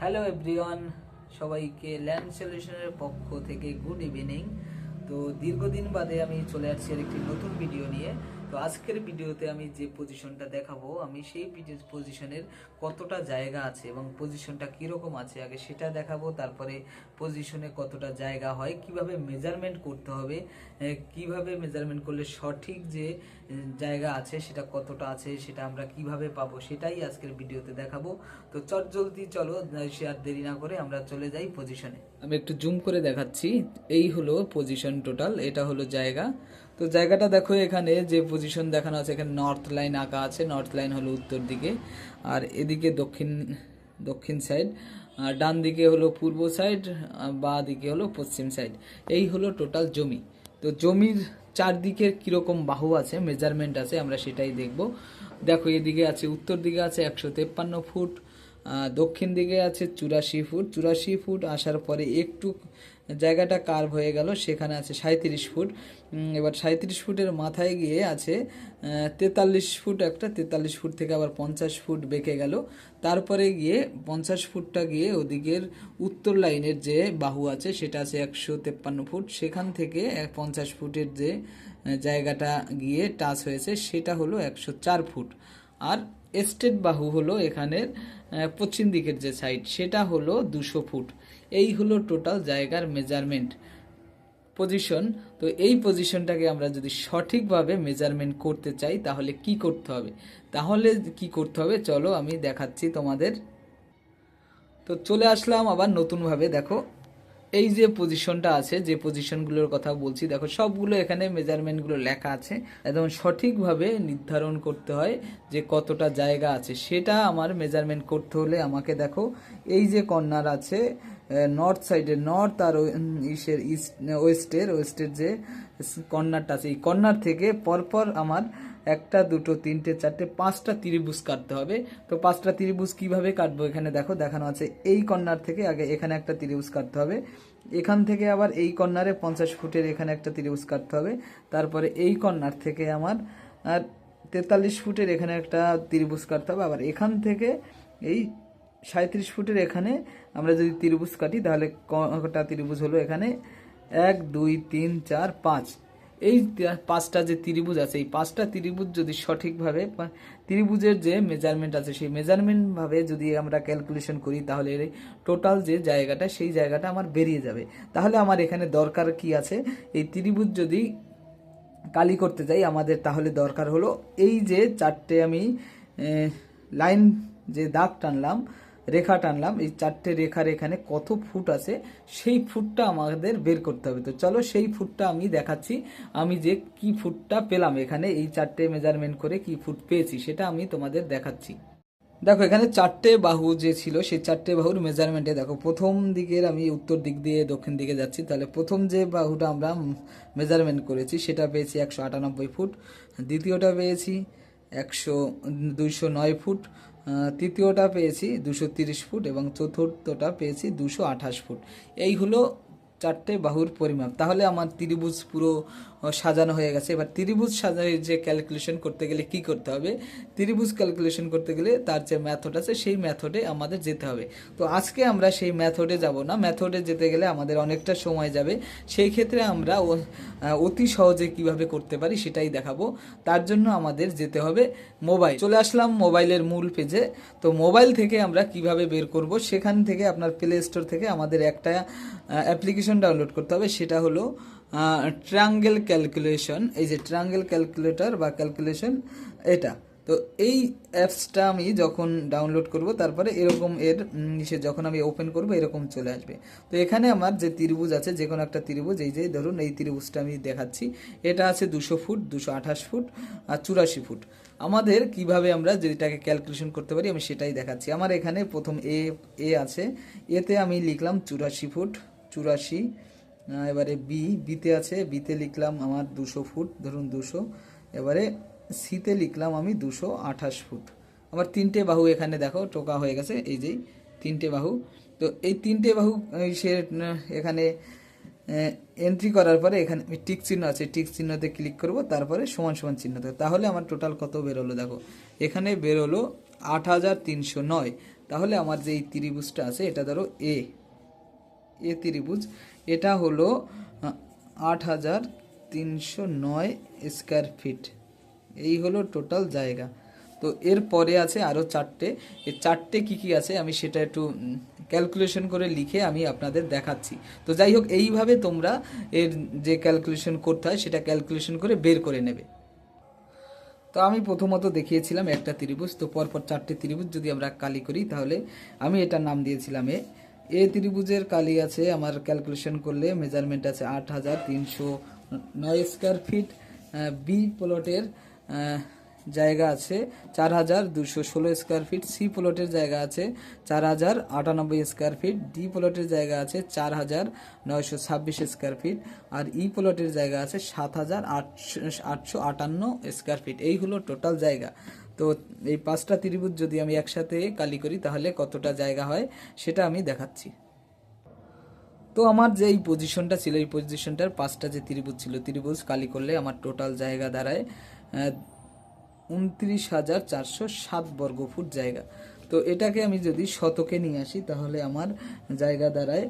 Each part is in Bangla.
হ্যালো এভরিওয়ান, সবাইকে ল্যান্ড সলিউশনের পক্ষ থেকে গুড ইভিনিং। তো দীর্ঘদিন বাদে আমি চলে আসছি আর একটি নতুন ভিডিও নিয়ে। তো আজকের ভিডিওতে আমি যে পজিশনটা দেখাবো, আমি সেই পজিশনের কতটা জায়গা আছে এবং পজিশনটা কীরকম আছে আগে সেটা দেখাবো। তারপরে পজিশনে কতটা জায়গা হয়, কিভাবে মেজারমেন্ট করতে হবে, কিভাবে মেজারমেন্ট করলে সঠিক যে জায়গা আছে সেটা কতটা আছে সেটা আমরা কিভাবে পাবো সেটাই আজকের ভিডিওতে দেখাবো। তো জলদি চলো, সে আর দেরি না করে আমরা চলে যাই পজিশনে। আমি একটু জুম করে দেখাচ্ছি। এই হলো পজিশন টোটাল, এটা হলো জায়গা। তো জায়গাটা দেখো, এখানে যে পজিশন দেখানো আছে এখানে নর্থ লাইন আঁকা আছে। নর্থ লাইন হলো উত্তর দিকে, আর এদিকে দক্ষিণ সাইড, আর ডান দিকে হলো পূর্ব সাইড, বাঁ দিকে হলো পশ্চিম সাইড। এই হলো টোটাল জমি। তো জমির চারদিকের কীরকম বাহু আছে, মেজারমেন্ট আছে, আমরা সেটাই দেখব। দেখো, এদিকে আছে, উত্তর দিকে আছে 153 ফুট, দক্ষিণ দিকে আছে 84 ফুট। 84 ফুট আসার পরে একটু জায়গাটা কার্ভ হয়ে গেল, সেখানে আছে 37 ফুট। এবার 37 ফুটের মাথায় গিয়ে আছে 43 ফুট, একটা 43 ফুট থেকে আবার 50 ফুট বেঁকে গেল। তারপরে গিয়ে 50 ফুটটা গিয়ে ওদিকের উত্তর লাইনের যে বাহু আছে সেটা আছে 153 ফুট। সেখান থেকে 50 ফুটের যে জায়গাটা গিয়ে টাচ হয়েছে সেটা হলো 104 ফুট। আর এস্টেট বাহু হলো এখানের পশ্চিম দিকের যে সাইড সেটা হলো 200 ফুট। এই হলো টোটাল জায়গার মেজারমেন্ট পজিশন। তো এই পজিশনটাকে আমরা যদি সঠিকভাবে মেজারমেন্ট করতে চাই তাহলে কি করতে হবে চলো আমি দেখাচ্ছি তোমাদের। তো চলে আসলাম আবার নতুনভাবে। দেখো, এই যে পজিশনটা আছে, যে পজিশনগুলোর কথা বলছি, দেখো সবগুলো এখানে মেজারমেন্টগুলো লেখা আছে। একদম সঠিকভাবে নির্ধারণ করতে হয় যে কতটা জায়গা আছে। সেটা আমার মেজারমেন্ট করতে হলে আমাকে দেখো, এই যে কর্নার আছে নর্থ সাইডের, নর্থ আর ওয়েস্টের যে কর্নারটা আছে, এই কর্নার থেকে পরপর আমার একটা, দুটো, তিনটে, চারটে, 5টা ত্রিভুজ কাটতে হবে। তো 5টা ত্রিভুজ কিভাবে কাটবো এখানে দেখো দেখানো আছে। এই কর্নার থেকে আগে এখানে একটা ত্রিভুজ কাটতে হবে, এখান থেকে আবার এই কর্নারে 50 ফুটের এখানে একটা ত্রিভুজ কাটতে হবে। তারপরে এই কর্নার থেকে আমার 43 ফুটের এখানে একটা ত্রিভুজ কাটতে হবে। আবার এখান থেকে এই 37 ফুটের এখানে আমরা যদি ত্রিভুজ কাটি তাহলে কটা ত্রিভুজ হলো এখানে, 1 2 3 4 5। এই 5টা যে ত্রিভুজ আছে, এই 5টা ত্রিভুজ যদি সঠিকভাবে ত্রিভুজের যে মেজারমেন্ট আছে সেই মেজারমেন্টভাবে যদি আমরা ক্যালকুলেশন করি তাহলে টোটাল যে জায়গাটা সেই জায়গাটা আমার বেরিয়ে যাবে। তাহলে আমার এখানে দরকার কি আছে, এই ত্রিভুজ যদি কালি করতে যাই আমাদের তাহলে দরকার হলো এই যে 4টে আমি লাইন, যে দাগ টানলাম, রেখা টানলাম, এই 4টে রেখার এখানে কত ফুট আছে সেই ফুটটা আমাদের বের করতে হবে। তো চলো সেই ফুটটা আমি দেখাচ্ছি, আমি যে কি ফুটটা পেলাম এখানে, এই 4টে মেজারমেন্ট করে কি ফুট পেয়েছি সেটা আমি তোমাদের দেখাচ্ছি। দেখো, এখানে 4টে বাহু যে ছিল সেই 4টে বাহুর মেজারমেন্টে দেখো, প্রথম দিকের আমি উত্তর দিক দিয়ে দক্ষিণ দিকে যাচ্ছি, তাহলে প্রথম যে বাহুটা আমরা মেজারমেন্ট করেছি সেটা পেয়েছি 198 ফুট। দ্বিতীয়টা পেয়েছি 209 ফুট। তৃতীয়টা পেয়েছি 230 ফুট এবং চতুর্থটা পেয়েছি 228 ফুট। এই হলো 4টে বাহুর পরিমাপ। তাহলে আমার ত্রিভুজ পুরো সাজানো হয়ে গেছে। এবার ত্রিভুজ সাজানো যে ক্যালকুলেশন করতে গেলে কি করতে হবে, ত্রিভুজ ক্যালকুলেশন করতে গেলে তার যে মেথড আছে সেই মেথডে আমাদের যেতে হবে। তো আজকে আমরা সেই মেথডে যাব না, মেথডে যেতে গেলে আমাদের অনেকটা সময় যাবে। সেই ক্ষেত্রে আমরা অতি সহজে কিভাবে করতে পারি সেটাই দেখাবো। তার জন্য আমাদের যেতে হবে মোবাইল। চলে আসলাম মোবাইলের মূল পেজে। তো মোবাইল থেকে আমরা কিভাবে বের করব, সেখান থেকে আপনার প্লে স্টোর থেকে আমাদের একটা অ্যাপ্লিকেশন ডাউনলোড করতে হবে, সেটা হলো ট্রায়াঙ্গেল ক্যালকুলেশন। এই যে ট্রায়াঙ্গেল ক্যালকুলেটর বা ক্যালকুলেশন, এটা। তো এই অ্যাপসটা আমি যখন ডাউনলোড করব তারপরে এরকম যখন আমি ওপেন করব এরকম চলে আসবে। তো এখানে আমার যে ত্রিভুজ আছে, যে কোনো একটা ত্রিভুজ, এই যে ধরুন এই ত্রিভুজটা আমি দেখাচ্ছি, এটা আছে 200 ফুট, 228 ফুট আর 84 ফুট। আমাদের কিভাবে আমরা যেটাকে ক্যালকুলেশন করতে পারি আমি সেটাই দেখাচ্ছি। আমার এখানে প্রথম এ আছে, এতে আমি লিখলাম 84 ফুট, 84। এবারে বিতে আছে, বিতে লিখলাম আমার 200 ফুট, ধরুন 200। এবারে সিতে লিখলাম আমি 228 ফুট। আমার 3টে বাহু এখানে দেখো টোকা হয়ে গেছে, এই যেই 3টে বাহু। তো এই 3টে বাহু সে এখানে এন্ট্রি করার পরে এখানে টিক চিহ্ন আছে, টিক চিহ্নতে ক্লিক করব, তারপরে সমান সমান চিহ্নতে। তাহলে আমার টোটাল কত বেরোলো দেখো, এখানে বেরোলো 8309। তাহলে আমার যে এই ত্রিভুজটা আছে, এটা ধরো এ ত্রিভুজ, এটা হলো 8,309 স্কোয়ার ফিট। এই হলো টোটাল জায়গা। তো এর পরে আছে আরও চারটে। এই চারটে কী কী আছে আমি সেটা একটু ক্যালকুলেশন করে লিখে আমি আপনাদের দেখাচ্ছি। তো যাই হোক, এইভাবে তোমরা এর যে ক্যালকুলেশন করতে হয় সেটা ক্যালকুলেশন করে বের করে নেবে। তো আমি প্রথমত দেখিয়েছিলাম একটা ত্রিভুজ, তো পরপর চারটে ত্রিভুজ যদি আমরা কালি করি তাহলে আমি এটার নাম দিয়েছিলাম এ ত্রিভুজের কালি আছে আমার ক্যালকুলেশন করলে মেজারমেন্ট আছে 8,309 স্কোয়ার ফিট। বি প্লটের জায়গা আছে 4,216 স্কোয়ার ফিট। সি প্লটের জায়গা আছে 4,098 স্কোয়ার ফিট। ডি প্লটের জায়গা আছে 4,926 স্কোয়ার ফিট। আর ই প্লটের জায়গা আছে 7,858 স্কোয়ার ফিট। এই হলো টোটাল জায়গা। তো এই পাঁচটা ত্রিভুজ যদি আমি একসাথে কালি করি তাহলে কতটা জায়গা হয় সেটা আমি দেখাচ্ছি। তো আমার যে এই পজিশনটা ছিল, এই পজিশনটার পাঁচটা যে ত্রিভুজ ছিল, ত্রিভুজ কালি করলে আমার টোটাল জায়গা দাঁড়ায় 29,407 বর্গফুট জায়গা। তো এটাকে আমি যদি শতকে নিয়ে আসি তাহলে আমার জায়গা দাঁড়ায়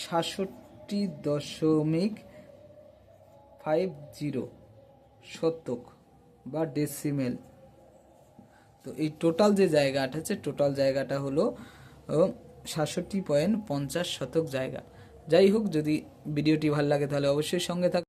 67.50 শতক বা ডেসিমেল। তো এই টোটাল যে জায়গাটা আছে, টোটাল জায়গাটা হলো 67.50 শতক জায়গা। যাই হোক, যদি ভিডিওটি ভালো লাগে তাহলে অবশ্যই সঙ্গে থাকুন।